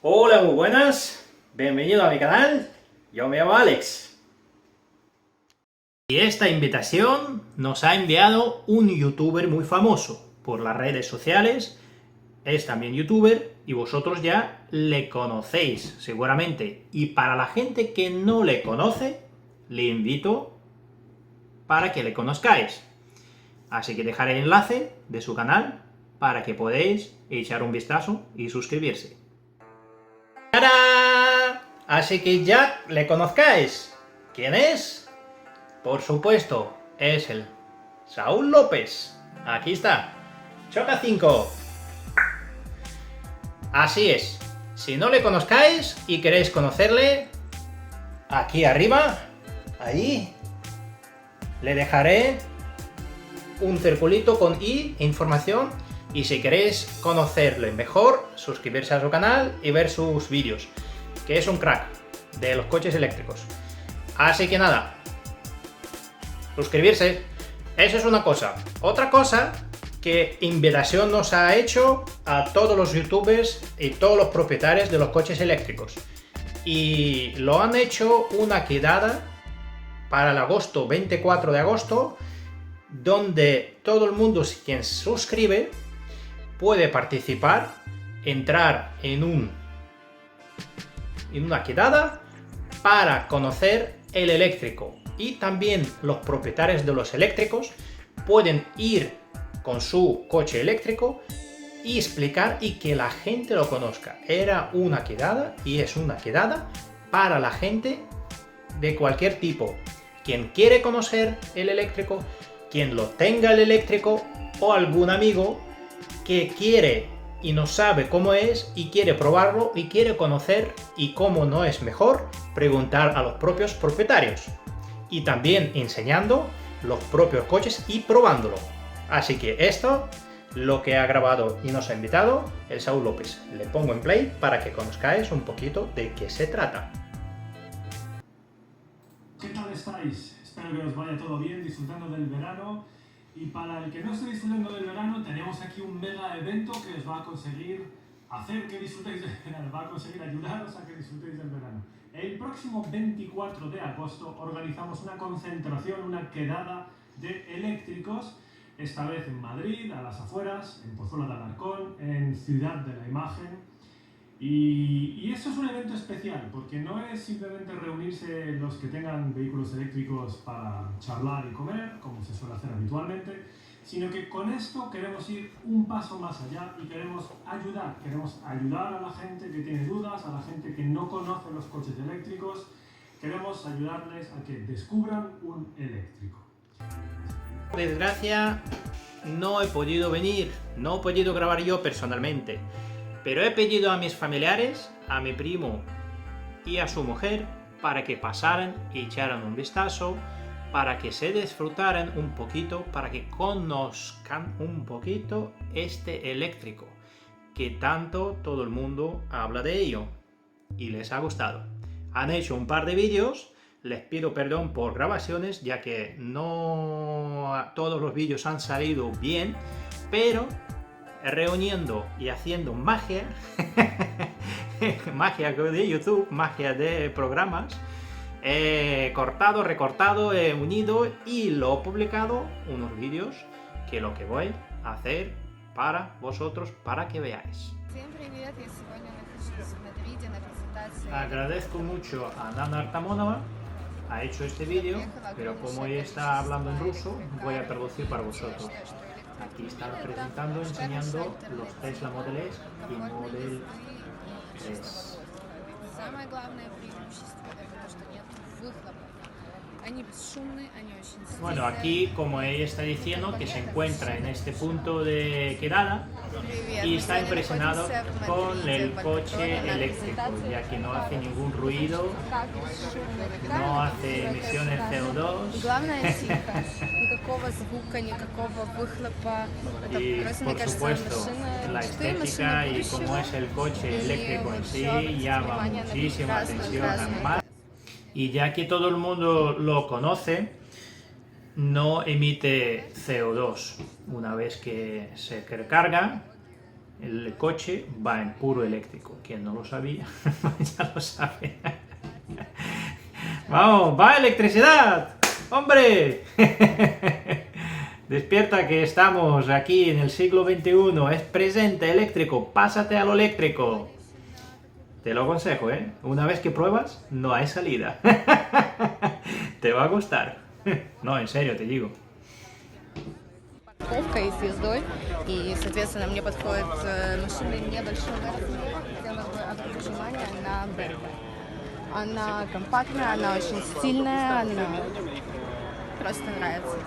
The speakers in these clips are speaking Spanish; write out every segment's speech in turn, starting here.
Hola, muy buenas, bienvenido a mi canal, yo me llamo Alex. Y esta invitación nos ha enviado un youtuber muy famoso por las redes sociales, es también youtuber y vosotros ya le conocéis seguramente. Y para la gente que no le conoce, le invito para que le conozcáis. Así que dejaré el enlace de su canal para que podáis echar un vistazo y suscribirse. ¡Tarán! Así que ya le conozcáis. ¿Quién es? Por supuesto, es el Saúl López. Aquí está. Choca 5. Así es. Si no le conozcáis y queréis conocerle, aquí arriba, ahí, le dejaré un circulito con información, y si queréis conocerle mejor, suscribirse a su canal y ver sus vídeos, que es un crack de los coches eléctricos. Así que nada, suscribirse, eso es una cosa. Otra cosa, que invitación nos ha hecho a todos los youtubers y todos los propietarios de los coches eléctricos, y lo han hecho una quedada para el 24 de agosto, donde todo el mundo, quien se suscribe, puede participar, entrar en una quedada para conocer el eléctrico. Y también los propietarios de los eléctricos pueden ir con su coche eléctrico y explicar y que la gente lo conozca. Era una quedada y es una quedada para la gente de cualquier tipo. Quien quiere conocer el eléctrico, quien lo tenga el eléctrico, o algún amigo que quiere y no sabe cómo es y quiere probarlo y quiere conocer, y cómo no es mejor preguntar a los propios propietarios, y también enseñando los propios coches y probándolo. Así que esto, lo que ha grabado y nos ha invitado el Saúl López. Le pongo en play para que conozcáis un poquito de qué se trata. ¿Qué tal estáis? Espero que os vaya todo bien, disfrutando del verano. Y para el que no esté disfrutando del verano, tenemos aquí un mega evento que os va a conseguir hacer que disfrutéis del verano, va a conseguir ayudaros a que disfrutéis del verano. El próximo 24 de agosto organizamos una concentración, una quedada de eléctricos, esta vez en Madrid, a las afueras, en Pozuelo de Alarcón, en Ciudad de la Imagen. Y esto es un evento especial, porque no es simplemente reunirse los que tengan vehículos eléctricos para charlar y comer, como se suele hacer habitualmente, sino que con esto queremos ir un paso más allá y queremos ayudar a la gente que tiene dudas, a la gente que no conoce los coches eléctricos, queremos ayudarles a que descubran un eléctrico. Por desgracia, no he podido venir, no he podido grabar yo personalmente, pero he pedido a mis familiares, a mi primo y a su mujer, para que pasaran y echaran un vistazo, para que se disfrutaran un poquito, para que conozcan un poquito este eléctrico, que tanto todo el mundo habla de ello, y les ha gustado. Han hecho un par de vídeos, les pido perdón por grabaciones, ya que no todos los vídeos han salido bien, pero reuniendo y haciendo magia, magia de YouTube, magia de programas, he cortado, recortado, he unido y lo he publicado, unos vídeos que lo que voy a hacer para vosotros, para que veáis. Agradezco mucho a Nana Artamonova, ha hecho este vídeo, pero como ella está hablando en ruso, voy a traducir para vosotros. Aquí están presentando, enseñando los Tesla Model S y Model 3. Bueno, aquí, como ella está diciendo, que se encuentra en este punto de quedada y está impresionado con el coche eléctrico, ya que no hace ningún ruido, no hace emisiones CO2. Y por supuesto, la estética y cómo es el coche eléctrico en sí llama muchísima atención además. Y ya que todo el mundo lo conoce, no emite CO2. Una vez que se recarga, el coche va en puro eléctrico. Quien no lo sabía, ya lo sabe. ¡Vamos! ¡Va electricidad! ¡Hombre! Despierta que estamos aquí en el siglo XXI. Es presente eléctrico. Pásate a lo eléctrico. Te lo aconsejo, ¿eh? Una vez que pruebas, no hay salida. Te va a gustar. No, en serio, te digo. Парковкой и съездой, и, соответственно, мне подходят машины небольшого размера. Хотела бы обратить внимание на BMW. Она компактная, она очень стильная, она просто нравится.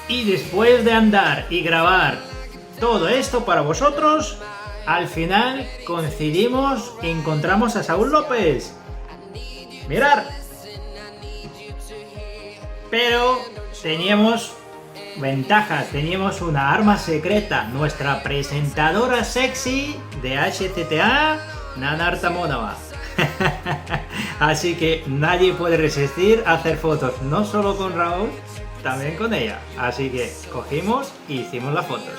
Y después de andar y grabar todo esto para vosotros, al final coincidimos y encontramos a Saúl López. ¡Mirad! Pero teníamos ventajas, teníamos una arma secreta, nuestra presentadora sexy de HTTA, Nana Artamonova. Así que nadie puede resistir a hacer fotos, no solo con Raúl, también con ella. Así que cogimos y hicimos las fotos.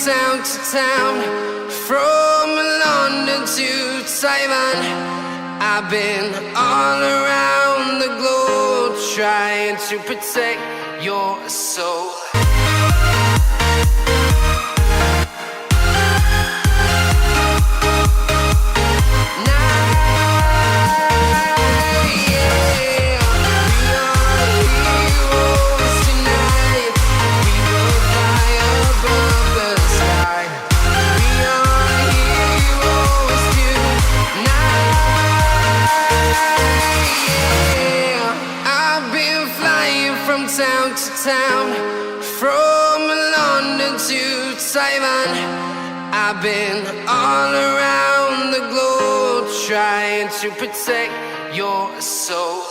Town to town, from London to Taiwan, I've been all around the globe trying to protect your soul. Town to town, from London to Taiwan, I've been all around the globe trying to protect your soul.